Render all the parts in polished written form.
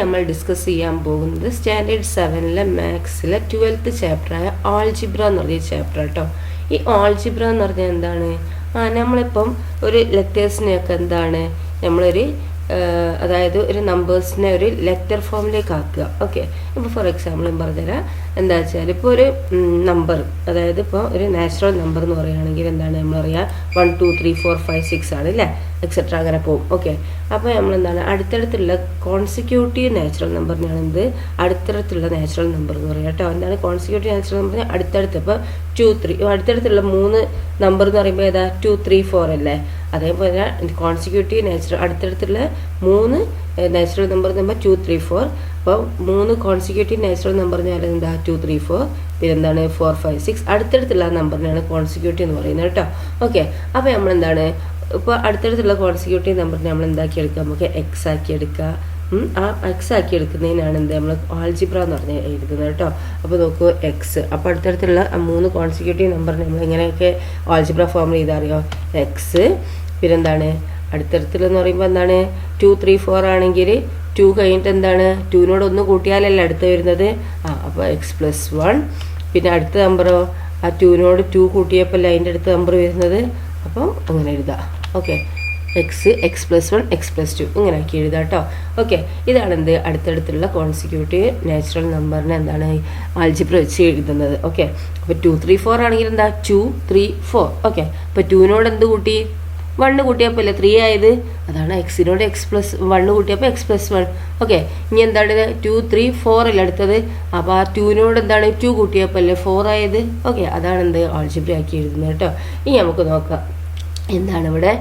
നമ്മൾ ഡിസ്കസ് ചെയ്യാൻ പോകുന്നത് സ്റ്റാൻഡേർഡ് 7-ലെ മാത്സിലെ 12th ചാപ്റ്ററായ ആൾജിബ്ര എന്ന് പറഞ്ഞ ചാപ്റ്റർ കേട്ടോ. ഈ ആൾജിബ്ര എന്ന് പറഞ്ഞാൽ എന്താണ്? നമ്മളിപ്പം ഒരു ലെറ്റേഴ്സിനെയൊക്കെ എന്താണ് നമ്മളൊരു അതായത് ഒരു നമ്പേഴ്സിനെ ഒരു ലെറ്റർ ഫോമിലേക്ക് ആക്കുക. ഓക്കെ, ഇപ്പോൾ ഫോർ എക്സാമ്പിൾ ഞാൻ പറഞ്ഞുതരാം. എന്താ വെച്ചാൽ ഇപ്പോൾ ഒരു നമ്പർ, അതായത് ഇപ്പോൾ ഒരു നാച്ചുറൽ നമ്പർ എന്ന് പറയുകയാണെങ്കിൽ എന്താണ് നമ്മളറിയാം 1 2 3 4 5 6 ആണ് അല്ലേ, എക്സെട്ര അങ്ങനെ പോകും. ഓക്കെ, അപ്പോൾ നമ്മളെന്താണ് അടുത്തടുത്തുള്ള കോൺസിക്യൂട്ടീവ് നാച്ചുറൽ നമ്പറിനാണ് എന്ത് അടുത്തടുത്തുള്ള നാച്ചുറൽ നമ്പർ എന്ന് പറയുക കേട്ടോ. എന്താണ് കോൺസിക്യൂട്ടീവ് നാച്ചുറൽ നമ്പർ? അടുത്തടുത്ത് ഇപ്പോൾ 2 3 അടുത്തടുത്തുള്ള 3 നമ്പർ എന്ന് പറയുമ്പോൾ ഏതാ 2 3 4 അല്ലേ. അതേപോലെ കോൺസിക്യൂട്ടീവ് നാച്ചുറൽ അടുത്തടുത്തുള്ള 3 നാച്ചുറൽ നമ്പർ എന്ന് പറയുമ്പോൾ 2 3 4. അപ്പോൾ 3 കോൺസിക്യൂട്ടീവ് നാച്ചുറൽ നമ്പർ എന്ന് പറയുന്നത് എന്താ 2 3 4, പിന്നെ എന്താണ് 4 5 6 അടുത്തടുത്തുള്ള നമ്പറിനാണ് കോൺസിക്യൂട്ടീവ് എന്ന് പറയുന്നത് കേട്ടോ. ഓക്കെ, അപ്പോൾ നമ്മളെന്താണ് ഇപ്പോൾ അടുത്തടുത്തുള്ള കോൺസിക്യൂട്ടീവ് നമ്പറിനെ നമ്മൾ എന്താക്കി എടുക്കുക, നമുക്ക് എക്സ് ആക്കി എടുക്കുക. ആ എക്സ് ആക്കി എടുക്കുന്നതിനാണ് എന്ത് നമ്മൾ ആൾജിബ്ര എന്ന് പറഞ്ഞ് എഴുതുന്നത് കേട്ടോ. അപ്പോൾ നോക്കൂ എക്സ്, അപ്പോൾ അടുത്തടുത്തുള്ള 3 കോൺസിക്യൂട്ടീവ് നമ്പറിനെ നമ്മൾ എങ്ങനെയൊക്കെ ആൾജിബ്ര ഫോമിൽ ചെയ്തറിയോ? എക്സ്, പിന്നെന്താണ് അടുത്തടുത്തുള്ളതെന്ന് പറയുമ്പോൾ എന്താണ് 2 3 4 ആണെങ്കിൽ 2 കഴിഞ്ഞിട്ട് എന്താണ് 2നോട് 1 കൂട്ടിയാലല്ലേ അടുത്ത് വരുന്നത്. അപ്പോൾ എക്സ് പ്ലസ് 1. പിന്നെ അടുത്ത നമ്പറോ ആ 2നോട് 2 കൂട്ടിയപ്പോൾ അതിൻ്റെ അടുത്ത നമ്പർ വരുന്നത്. അപ്പം അങ്ങനെ എഴുതാം. Okay, X plus 1 X plus 2 ഇങ്ങനെ ആക്കി എഴുതാം കേട്ടോ. ഓക്കെ, ഇതാണ് എന്ത് അടുത്തടുത്തുള്ള കോൺസിക്യൂട്ടീവ് നാച്ചുറൽ നമ്പറിനെ എന്താണ് ആൾജിബ്ര വെച്ച് എഴുതുന്നത്. ഓക്കെ, അപ്പോൾ 2 3 4 ആണെങ്കിൽ എന്താ 2 3 4. ഓക്കെ, അപ്പോൾ 2നോട് എന്ത് കൂട്ടി 1 കൂട്ടിയപ്പോൾ അല്ലേ 3 ആയത്, അതാണ് എക്സിനോട് എക്സ് പ്ലസ് 1 കൂട്ടിയപ്പോൾ എക്സ് പ്ലസ് 1. ഓക്കെ, ഇനി എന്താണ് 2 3 4 അല്ലേ അടുത്തത്, അപ്പോൾ ആ 2നോട് എന്താണ് 2 കൂട്ടിയപ്പോൾ അല്ലേ 4 ആയത്. ഓക്കെ, അതാണ് എന്ത് ആൾജിബ്ര ആക്കി എഴുതുന്നത് കേട്ടോ. ഇനി നമുക്ക് നോക്കാം എന്താണ് ഇവിടെ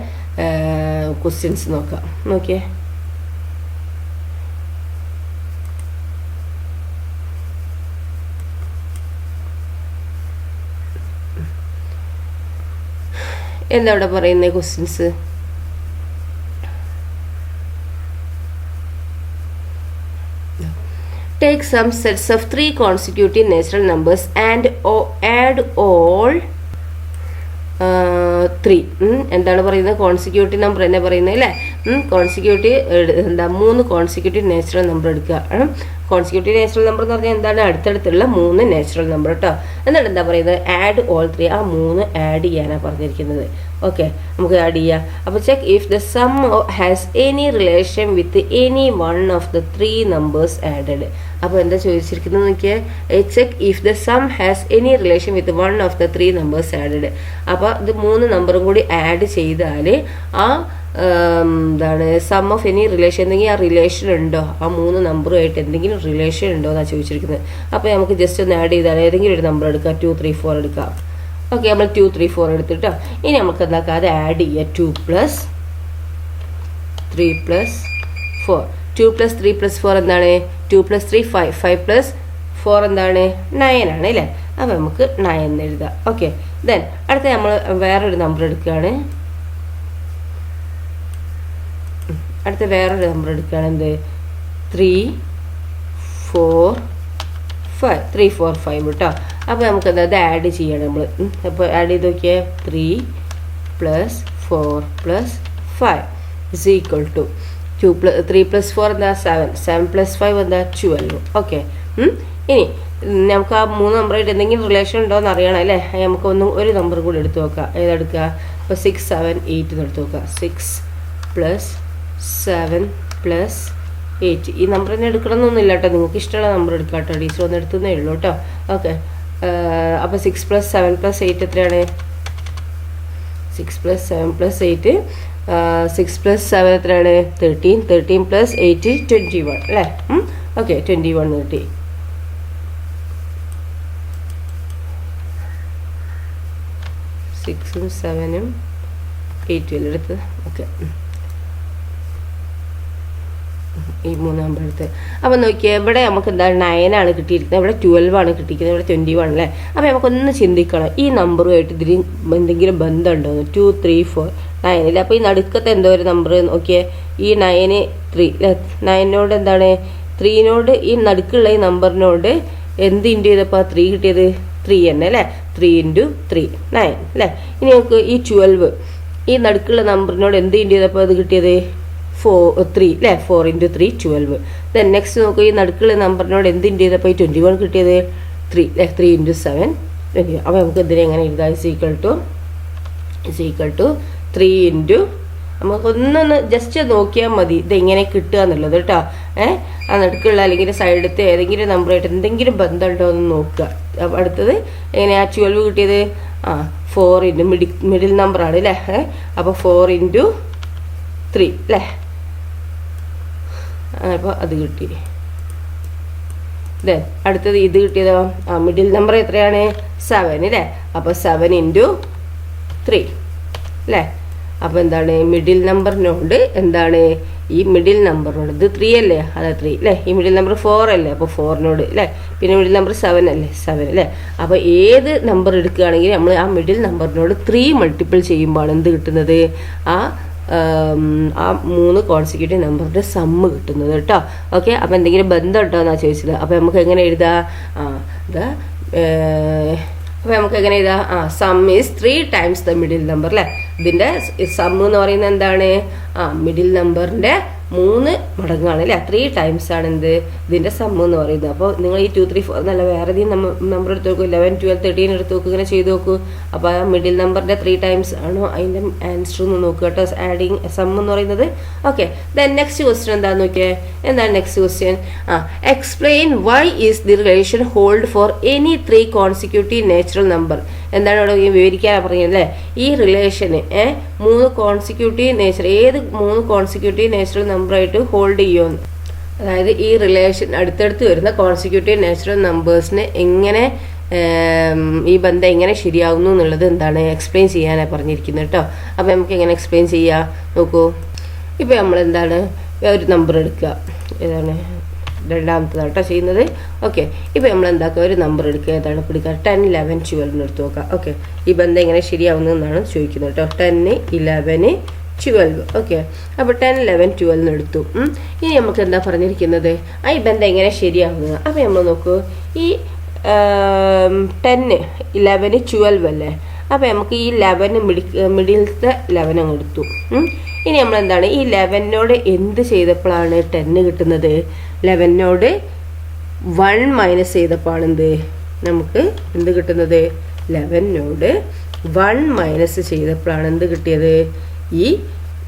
ക്വസ്റ്റ്യൻസ് നോക്കാം. നോക്കിയേ, എന്താ ഇവിടെ പറയുന്നത് questions? Take some sets of 3 consecutive natural numbers and add all 3. എന്താണ് പറയുന്നത്? കോൺസിക്യൂട്ടീവ് നമ്പർ തന്നെ പറയുന്നത് അല്ലേ. കോൺസിക്യൂട്ടീവ് എന്താ 3 കോൺസിക്യൂട്ടീവ് നാച്ചുറൽ നമ്പർ എടുക്കുക. കോൺസിക്യൂട്ടീവ് നാച്ചുറൽ നമ്പർ എന്ന് പറഞ്ഞാൽ എന്താണ് അടുത്തടുത്തുള്ള 3 നാച്ചുറൽ നമ്പർ കേട്ടോ. എന്നിട്ട് എന്താ പറയുന്നത്? ആഡ് ഓൾ 3, ആ 3 ആഡ് ചെയ്യാനാണ് പറഞ്ഞിരിക്കുന്നത്. ഓക്കെ, നമുക്ക് ആഡ് ചെയ്യാം. അപ്പോൾ check if the sum has any relation with any one of the 3 numbers added. അപ്പോൾ എന്താ ചോദിച്ചിരിക്കുന്നത് നോക്കിയാൽ, check if the sum has any relation with one of the 3 numbers added. അപ്പോൾ ഇത് 3 നമ്പറും കൂടി ആഡ് ചെയ്താൽ ആ എന്താണ് സം ഓഫ് എനി റിലേഷൻ എന്തെങ്കിലും ആ റിലേഷൻ ഉണ്ടോ, ആ 3 നമ്പറുമായിട്ട് എന്തെങ്കിലും റിലേഷൻ ഉണ്ടോ എന്നാണ് ചോദിച്ചിരിക്കുന്നത്. അപ്പോൾ നമുക്ക് ജസ്റ്റ് ഒന്ന് ആഡ് ചെയ്താൽ ഏതെങ്കിലും ഒരു നമ്പർ എടുക്കാം, 2 3 4 എടുക്കാം. ഓക്കെ, നമ്മൾ 2 3 4 എടുത്തിട്ടോ. ഇനി നമുക്ക് എന്താക്കാം, അത് ആഡ് ചെയ്യുക. 2 + 3 + 4. 2 + 3 + 4 എന്താണ്? 2 + 3 5, 5 + 4 എന്താണ് 9 ആണ് അല്ലേ. അപ്പോൾ നമുക്ക് 9 എന്ന് എഴുതാം. ഓക്കെ, ദെൻ അടുത്ത നമ്മൾ വേറൊരു നമ്പർ എടുക്കുകയാണ്. അടുത്ത വേറൊരു നമ്പർ എടുക്കുകയാണ്. എന്ത് 3 4 5, 3 4 5 കേട്ടോ. അപ്പോൾ നമുക്ക് അത് ആഡ് ചെയ്യണം നമ്മൾ. അപ്പോൾ ആഡ് ചെയ്ത് നോക്കിയാൽ 3 + 4 + 5 = 2 3 + 4 എന്താ 7, 7 + 5 എന്താ 12. ഓക്കെ, ഇനി നമുക്ക് ആ 3 നമ്പറായിട്ട് എന്തെങ്കിലും റിലേഷൻ ഉണ്ടോ എന്ന് അറിയണം അല്ലേ. നമുക്ക് ഒരു നമ്പർ കൂടി എടുത്ത് നോക്കാം. ഏതെടുക്കുക? അപ്പോൾ 6 7 8 എന്ന് എടുത്ത് നോക്കാം. 6 + 7 + 8. ഈ നമ്പർ തന്നെ എടുക്കണമെന്നൊന്നുമില്ല കേട്ടോ, നിങ്ങൾക്ക് ഇഷ്ടമുള്ള നമ്പർ എടുക്കാം കേട്ടോ. ടീച്ചർ ഒന്ന് എടുത്തുന്നേ ഉള്ളൂ കേട്ടോ. ഓക്കെ, അപ്പോൾ 6 + 7 + 8 എത്രയാണ്? 6 + 7 + 8 6 + 7 എത്രയാണ്? 13. 13 + 8 21 അല്ലേ. ഓക്കെ, 21 കിട്ടി. സിക്സും 7ഉം 8ഉം എടുത്ത്. ഓക്കെ, ഈ 3 നമ്പർ എടുത്ത്. അപ്പോൾ നോക്കിയാൽ ഇവിടെ നമുക്ക് എന്താ 9 ആണ് കിട്ടിയിരിക്കുന്നത്, ഇവിടെ 12 ആണ് കിട്ടിയിരിക്കുന്നത്, ഇവിടെ 21 അല്ലേ. അപ്പോൾ നമുക്കൊന്ന് ചിന്തിക്കണം, ഈ നമ്പറുമായിട്ട് ഇതിന് എന്തെങ്കിലും ബന്ധമുണ്ടോ? 2 3 4 9 ഇല്ല. അപ്പോൾ ഈ നടുക്കത്തെ എന്തോ ഒരു നമ്പർ നോക്കിയേ, ഈ 9 3 അല്ലേ. 9നോട് എന്താണ് 3നോട് ഈ നടുക്കുള്ള ഈ നമ്പറിനോട് എന്ത് ഇൻറ്റു ചെയ്തപ്പോൾ 3 കിട്ടിയത്? 3 തന്നെ അല്ലേ. 3 × 3 9 അല്ലേ. ഇനി നമുക്ക് ഈ 12 ഈ നടുക്കുള്ള നമ്പറിനോട് എന്ത് ഇൻറ്റു ചെയ്തപ്പോൾ അത് കിട്ടിയത്? 3 അല്ലേ, 4 × 3 12. ദെൻ നെക്സ്റ്റ് നോക്കുക, ഈ നടുക്കുള്ള നമ്പറിനോട് എന്ത് ഇൻറ്റു ചെയ്തപ്പോൾ ഈ 21 കിട്ടിയത് 3 അല്ലേ, 3 × 7 20. അപ്പോൾ നമുക്ക് ഇതിനെ എങ്ങനെ എഴുതാം, ഇസ് ഈക്വൽ ടു 3 × നമുക്കൊന്നൊന്ന് ജസ്റ്റ് നോക്കിയാൽ മതി ഇതെങ്ങനെ കിട്ടുക എന്നുള്ളത് കേട്ടോ. ആ നടുക്കുള്ള അല്ലെങ്കിൽ സൈഡത്തെ ഏതെങ്കിലും നമ്പറായിട്ട് എന്തെങ്കിലും ബന്ധമുണ്ടോ എന്ന് നോക്കുക. അപ്പോൾ അടുത്തത് എങ്ങനെയാ 12 കിട്ടിയത്, 4 × മിഡിൽ നമ്പറാണ് അല്ലേ. അപ്പോൾ 4 × 3 അല്ലേ, അപ്പോൾ അത് കിട്ടി. ദെൻ അടുത്തത് ഇത് കിട്ടിയതോ, മിഡിൽ നമ്പർ എത്രയാണ് 7 അല്ലേ. അപ്പോൾ 7 × 3 അല്ലേ. അപ്പോൾ എന്താണ് മിഡിൽ നമ്പറിനോട് എന്താണ് ഈ മിഡിൽ നമ്പറിനോട് ഇത് 3 അല്ലേ, അതെ 3 അല്ലേ. ഈ മിഡിൽ നമ്പർ 4 അല്ലേ, അപ്പോൾ 4നോട് അല്ലേ. പിന്നെ മിഡിൽ നമ്പർ 7 അല്ലേ, 7 അല്ലേ. അപ്പോൾ ഏത് നമ്പർ എടുക്കുകയാണെങ്കിൽ നമ്മൾ ആ മിഡിൽ നമ്പറിനോട് 3 മൾട്ടിപ്പിൾ ചെയ്യുമ്പോഴാണ് എന്ത് കിട്ടുന്നത്, ആ 3 കോൺസിക്യൂട്ടീവ് നമ്പറിൻ്റെ സമ്മ് കിട്ടുന്നത് കേട്ടോ. ഓക്കെ, അപ്പോൾ എന്തെങ്കിലും ബന്ധം ഉണ്ടോ എന്നാണ് ചോദിച്ചത്. അപ്പോൾ നമുക്ക് എങ്ങനെ എഴുതാം, അപ്പോൾ നമുക്ക് എങ്ങനെ എഴുതാം, some is 3 times the middle number അല്ലേ. ഇതിൻ്റെ സമ്മ് എന്ന് പറയുന്നത് എന്താണ്, മിഡിൽ നമ്പറിൻ്റെ 3 മടങ്ങാണ് അല്ലേ, 3 ടൈംസ് ആണ് എന്ത് ഇതിൻ്റെ സമ്മ് എന്ന് പറയുന്നത്. അപ്പോൾ നിങ്ങൾ ഈ 2 3 4 എന്നല്ല വേറെ ഏതെങ്കിലും നമ്പർ എടുത്ത് നോക്കൂ, 11 12 13 എടുത്ത് നോക്കുക, ഇങ്ങനെ ചെയ്ത് നോക്കൂ. അപ്പോൾ ആ മിഡിൽ നമ്പറിൻ്റെ 3 ടൈംസ് ആണോ അതിൻ്റെ ആൻസർ എന്ന് നോക്കുക കേട്ടോ, ആഡിങ് സമ്മ് എന്ന് പറയുന്നത്. ഓക്കെ, ദെൻ നെക്സ്റ്റ് ക്വസ്റ്റ്യൻ എന്താണെന്ന് നോക്കിയേ. എന്താണ് next question, explain Y is the relation hold for any 3 consecutive natural number. എന്താണ് അവിടെ വിവരിക്കാനാണ് പറഞ്ഞല്ലേ, ഈ റിലേഷന് 3 കോൺസിക്യൂട്ടീവ് നേച്ചർ, ഏത് 3 കോൺസിക്യൂട്ടീവ് നാച്ചുറൽ നമ്പറായിട്ട് ഹോൾഡ് ചെയ്യുമെന്ന്. അതായത് ഈ റിലേഷൻ അടുത്തടുത്ത് വരുന്ന കോൺസിക്യൂട്ടീവ് നാച്ചുറൽ നമ്പേഴ്സിന് എങ്ങനെ ഈ ബന്ധം എങ്ങനെ ശരിയാവുന്നു എന്നുള്ളത് എന്താണ് എക്സ്പ്ലെയിൻ ചെയ്യാനാണ് പറഞ്ഞിരിക്കുന്നത് കേട്ടോ. അപ്പോൾ നമുക്ക് എങ്ങനെ എക്സ്പ്ലെയിൻ ചെയ്യാം നോക്കൂ. ഇപ്പോൾ നമ്മളെന്താണ് ഒരു നമ്പർ എടുക്കുക, ഏതാണ് രണ്ടാമത്തതാണ് കേട്ടോ ചെയ്യുന്നത്. ഓക്കെ, ഇപ്പോൾ നമ്മൾ എന്താക്കുക, ഒരു നമ്പർ എടുക്കുക, ഏതാണ് പിടിക്കുക, 10 11 12 എടുത്ത് നോക്കാം. ഓക്കെ, ഈ ബന്ധം എങ്ങനെ ശരിയാവുന്നു എന്നാണ് ചോദിക്കുന്നത് കേട്ടോ. 10 11 12. ഓക്കെ, അപ്പോൾ 10 11 12 എടുത്തു. ഇനി നമുക്ക് എന്താ പറഞ്ഞിരിക്കുന്നത്, ഈ ബന്ധം എങ്ങനെ ശരിയാവുന്നത്. അപ്പോൾ നമ്മൾ നോക്കൂ, ഈ 10 11 12 അല്ലേ. അപ്പോൾ നമുക്ക് ഈ 11 മിഡിലത്തെ 11 അങ്ങ് എടുത്തു. ഇനി നമ്മളെന്താണ് ഈ 11നോട് എന്ത് ചെയ്തപ്പോഴാണ് 10 കിട്ടുന്നത്, 11നോട് 1 മൈനസ് ചെയ്തപ്പോഴാണ് എന്ത് നമുക്ക് എന്ത് കിട്ടുന്നത്, 11നോട് 1 മൈനസ് ചെയ്തപ്പോഴാണ് എന്ത് കിട്ടിയത്, ഈ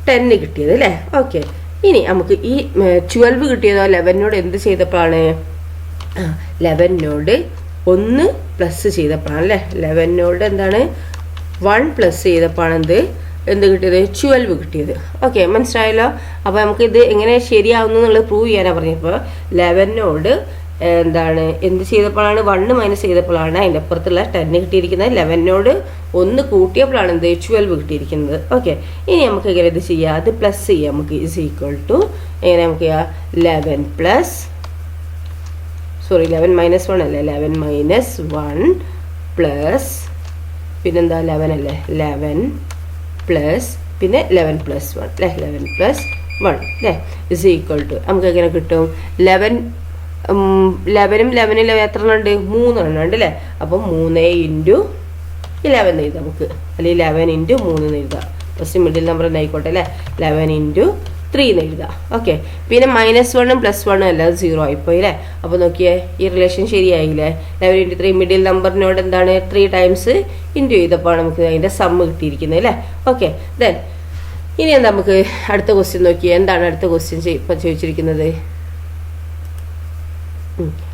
10 കിട്ടിയത് അല്ലേ. ഓക്കെ, ഇനി നമുക്ക് ഈ 12 കിട്ടിയതോ 11നോട് എന്ത് ചെയ്തപ്പോഴാണ്, 11നോട് 1 പ്ലസ് ചെയ്തപ്പോഴാണ് അല്ലേ. 11നോട് എന്താണ് 1 പ്ലസ് ചെയ്തപ്പോഴാണ് എന്ത് കിട്ടിയത്, 12 കിട്ടിയത്. ഓക്കെ, മനസ്സിലായല്ലോ. അപ്പോൾ നമുക്ക് ഇത് എങ്ങനെ ശരിയാവുന്നു എന്നുള്ളത് പ്രൂവ് ചെയ്യാനാണ് പറഞ്ഞപ്പോൾ 11നോട് എന്താണ് എന്ത് ചെയ്തപ്പോഴാണ് 1 മൈനസ് ചെയ്തപ്പോഴാണ് അതിൻ്റെ അപ്പുറത്തുള്ള 10 കിട്ടിയിരിക്കുന്നത്. 11നോട് 1 കൂട്ടിയപ്പോഴാണ് എന്ത് 12 കിട്ടിയിരിക്കുന്നത്. ഓക്കെ, ഇനി നമുക്ക് എങ്ങനെ ഇത് ചെയ്യാം, അത് പ്ലസ് ചെയ്യാം. നമുക്ക് ഇസ് ഈക്വൽ ടു എങ്ങനെ നമുക്ക് ചെയ്യാം, 11 മൈനസ് 1 അല്ലേ, 11 മൈനസ് 1 പ്ലസ് പിന്നെന്താ 11 അല്ലേ, 11 പ്ലസ് പിന്നെ 11 പ്ലസ് 1 അല്ലേ, 11 പ്ലസ് 1 അല്ലേ ഇസ് ഈക്വൽ ടു നമുക്ക് എങ്ങനെ കിട്ടും, 11 11 11 എത്ര എണ്ണം ഉണ്ട്, 3 എണ്ണം ഉണ്ട് അല്ലേ. അപ്പം 3 × 11 എഴുതാം നമുക്ക്, അല്ലെങ്കിൽ 11 × 3 എഴുതാം. ഫസ്റ്റ് മിഡിൽ നമ്പർ തന്നെ ആയിക്കോട്ടെ അല്ലേ, 11 × 3 എന്ന് എഴുതാം. ഓക്കെ, പിന്നെ -1 +1 അല്ലാതെ 0 ആയിപ്പോയി അല്ലേ. അപ്പോൾ നോക്കിയേ ഈ റിലേഷൻ ശരിയായില്ലേ. 11 × 3 മിഡിൽ നമ്പറിനോട് എന്താണ് 3 ടൈംസ് ഇൻറ്റു ചെയ്തപ്പോൾ നമുക്ക് അതിൻ്റെ സമ്മ് കിട്ടിയിരിക്കുന്നത് അല്ലേ. ഓക്കെ, ദെൻ ഇനി എന്താ നമുക്ക് അടുത്ത ക്വസ്റ്റ്യൻ നോക്കിയേ. എന്താണ് അടുത്ത ക്വസ്റ്റ്യൻ ഇപ്പം ചോദിച്ചിരിക്കുന്നത്,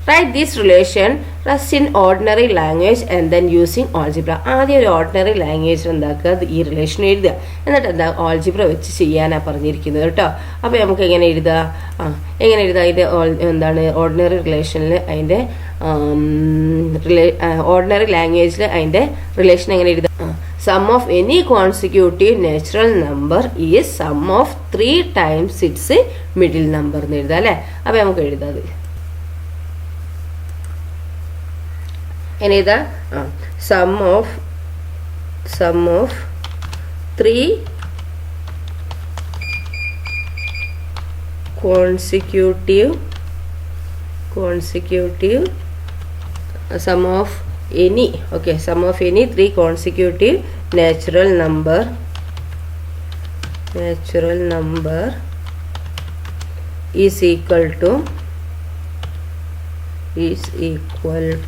write this relation rest in ordinary language and then using algebra. ആദ്യം ഒരു ഓർഡിനറി ലാംഗ്വേജ് എന്താക്കുക, ഈ റിലേഷൻ എഴുതുക, എന്നിട്ട് എന്താ ഓൾജിബ്ര വെച്ച് ചെയ്യാനാണ് പറഞ്ഞിരിക്കുന്നത് കേട്ടോ. അപ്പോൾ നമുക്ക് എങ്ങനെ എഴുതുക, എങ്ങനെ എഴുതുക, അതിൻ്റെ എന്താണ് ഓർഡിനറി റിലേഷനിൽ അതിൻ്റെ ഓർഡിനറി ലാംഗ്വേജിൽ അതിൻ്റെ റിലേഷൻ എങ്ങനെ എഴുതുക, sum of any consecutive natural number is sum of 3 times its middle number എന്ന് എഴുതാം അല്ലേ. അപ്പോൾ നമുക്ക് എഴുതാം അത് എഴുതാ, sum of 3 consecutive sum of any, okay, sum of any 3 consecutive natural number is equal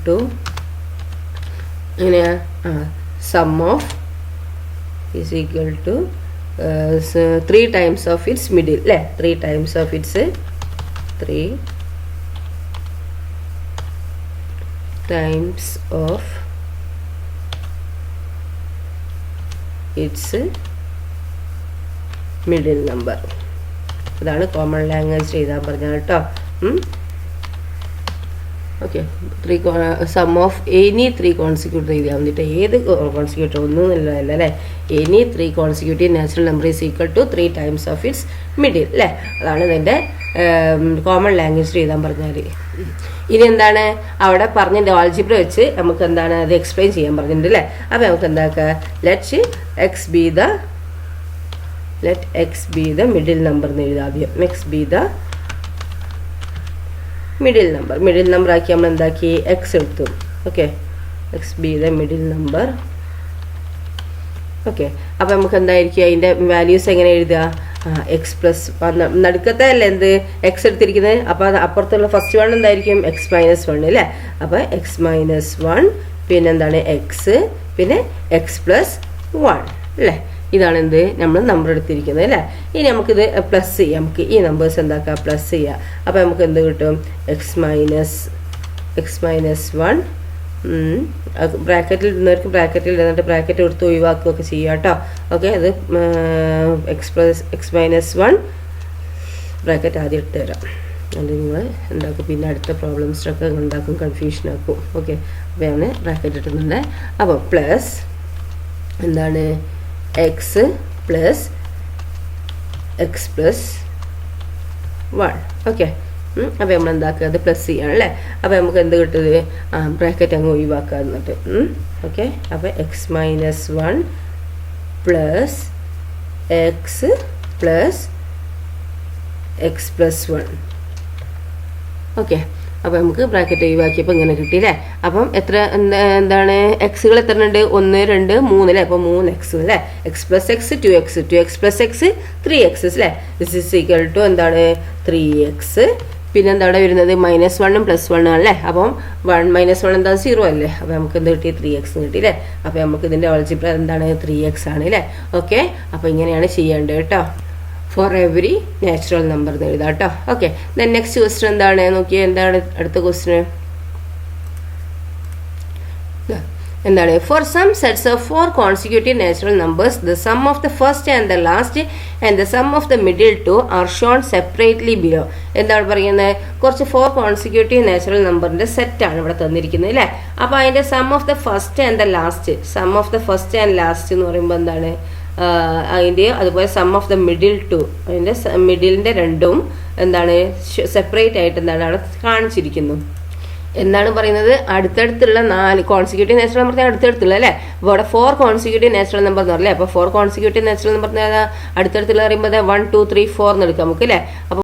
to എങ്ങനെയാ sum of is equal to 3 times of its middle അല്ലേ 3 times of its middle number. അതാണ് കോമൺ ലാംഗ്വേജ് എഴുതാൻ പറഞ്ഞത് കേട്ടോ. Okay, sum of any 3 consecutive എഴുതിയാൽ വന്നിട്ട് ഏത് consecutive ഒന്നുമില്ല അല്ലേ, any 3 consecutive natural number is equal to 3 times of its middle അല്ലേ. അതാണ് ഇതിൻ്റെ കോമൺ ലാംഗ്വേജ് എഴുതാൻ പറഞ്ഞാൽ. ഇനി എന്താണ് അവിടെ പറഞ്ഞിട്ട് ആൾജിബ്ര വെച്ച് നമുക്ക് എന്താണ് അത് എക്സ്പ്ലെയിൻ ചെയ്യാൻ പറഞ്ഞിട്ടുണ്ട് അല്ലേ. അപ്പോൾ നമുക്ക് എന്താക്കുക, let x be the middle number എന്ന് എഴുതാം ആദ്യം. X be the middle number ആക്കി നമ്മൾ എന്താക്കി എക്സ് എടുത്തു. Okay, x be the middle number. Okay, അപ്പോൾ നമുക്ക് എന്തായിരിക്കും അതിൻ്റെ വാല്യൂസ് എങ്ങനെ എഴുതുക, എക്സ് പ്ലസ് നടുക്കത്തെ അല്ലേ എന്ത് എക്സ് എടുത്തിരിക്കുന്നത്. അപ്പോൾ അത് അപ്പുറത്തുള്ള ഫസ്റ്റ് വൺ എന്തായിരിക്കും -1 അല്ലേ. അപ്പോൾ x-1 പിന്നെ എന്താണ് എക്സ് പിന്നെ x+1 അല്ലേ. ഇതാണ് എന്ത് നമ്മൾ നമ്പർ എടുത്തിരിക്കുന്നത് അല്ലേ. ഇനി നമുക്കിത് പ്ലസ് ചെയ്യാം, നമുക്ക് ഈ നമ്പേഴ്സ് എന്താക്കാം പ്ലസ് ചെയ്യാം. അപ്പോൾ നമുക്ക് എന്ത് കിട്ടും, x-1 ബ്രാക്കറ്റിൽ ഇടുന്നവർക്ക് ബ്രാക്കറ്റിൽ ഇടുന്നിട്ട് ബ്രാക്കറ്റ് കൊടുത്ത് ഒഴിവാക്കുകയൊക്കെ ചെയ്യുക കേട്ടോ. ഓക്കെ, അത് x-1 ബ്രാക്കറ്റ് ആദ്യം ഇട്ട് തരാം. അത് നിങ്ങൾ ഉണ്ടാക്കും, പിന്നെ അടുത്ത പ്രോബ്ലംസൊക്കെ ഉണ്ടാക്കും, കൺഫ്യൂഷനാക്കും. ഓക്കെ, അപ്പോൾ ഞാൻ ബ്രാക്കറ്റ് ഇട്ടുന്നുണ്ട്. അപ്പോൾ പ്ലസ് എന്താണ് എക്സ് പ്ലസ് x+1. ഓക്കെ, അപ്പോൾ നമ്മൾ എന്താക്കുക അത് പ്ലസ് ചെയ്യണം അല്ലേ. അപ്പോൾ നമുക്ക് എന്ത് കിട്ടുന്നത്, ബ്രാക്കറ്റ് അങ്ങ് ഒഴിവാക്കുക എന്നിട്ട്. ഓക്കെ, അപ്പോൾ x-1 plus X plus x+1. Okay, അപ്പോൾ നമുക്ക് ബ്രാക്കറ്റ് ഒഴിവാക്കിയപ്പോൾ ഇങ്ങനെ കിട്ടിയില്ലേ. അപ്പം എത്ര എന്താണ് എക്സുകൾ എത്ര ഉണ്ട്, 1 2 3 അല്ലേ. അപ്പോൾ 3x അല്ലേ, x+x 2x 2x+x 3x അല്ലേ. ദിസ് ഈസ് ഈക്വൽ ടു എന്താണ് 3x. പിന്നെ എന്താണ് വരുന്നത് -1ഉം +1 അല്ലേ. അപ്പം 1 -1 എന്താ 0 അല്ലേ. അപ്പോൾ നമുക്ക് എന്ത് കിട്ടി 3x കിട്ടി അല്ലേ. അപ്പോൾ നമുക്ക് ഇതിൻ്റെ ആൾജിബ്ര എന്താണ് 3x ആണ് അല്ലേ. ഓക്കെ, അപ്പോൾ ഇങ്ങനെയാണ് ചെയ്യേണ്ടത് കേട്ടോ. ഫോർ എവറി നാച്ചുറൽ നമ്പർ എന്ന് എഴുതാം കേട്ടോ. ഓക്കെ, ദെൻ നെക്സ്റ്റ് ക്വസ്റ്റ്യൻ എന്താണ് നോക്കിയാൽ, എന്താണ് അടുത്ത ക്വസ്റ്റ്യൻ എന്താണ്, four sum sets of 4 consecutive natural numbers the sum of the first and the last and the sum of the middle two are shown separately below. എന്താണ് പറയുന്നത്, കുറച്ച് 4 consecutive natural നമ്പറിൻ്റെ സെറ്റാണ് ഇവിടെ തന്നിരിക്കുന്നത് അല്ലേ. അപ്പോൾ അതിൻ്റെ sum of the first and the last എന്ന് പറയുമ്പോൾ എന്താണ് അതിൻ്റെ, അതുപോലെ sum of the middle two അതിൻ്റെ മിഡിലിൻ്റെ രണ്ടും എന്താണ് സെപ്പറേറ്റ് ആയിട്ട് എന്താണ് അവിടെ കാണിച്ചിരിക്കുന്നു. എന്താണ് പറയുന്നത്, അടുത്തടുത്തുള്ള 4 കോൺസിക്യൂട്ടീവ് നാച്ചുറൽ നമ്പർ അടുത്തടുത്തുള്ള അല്ലേ. അപ്പോൾ അവിടെ 4 കോൺസിക്യൂട്ടീവ് നാച്ചുറൽ നമ്പർ എന്ന് പറഞ്ഞല്ലേ. അപ്പോൾ 4 കോൺസിക്യൂട്ടീവ് നാച്ചുറൽ നമ്പർ അടുത്തടുത്തുള്ള പറയുമ്പോൾ 1 2 3 4 എന്ന് എടുക്കാം നമുക്ക് അല്ലേ. അപ്പോൾ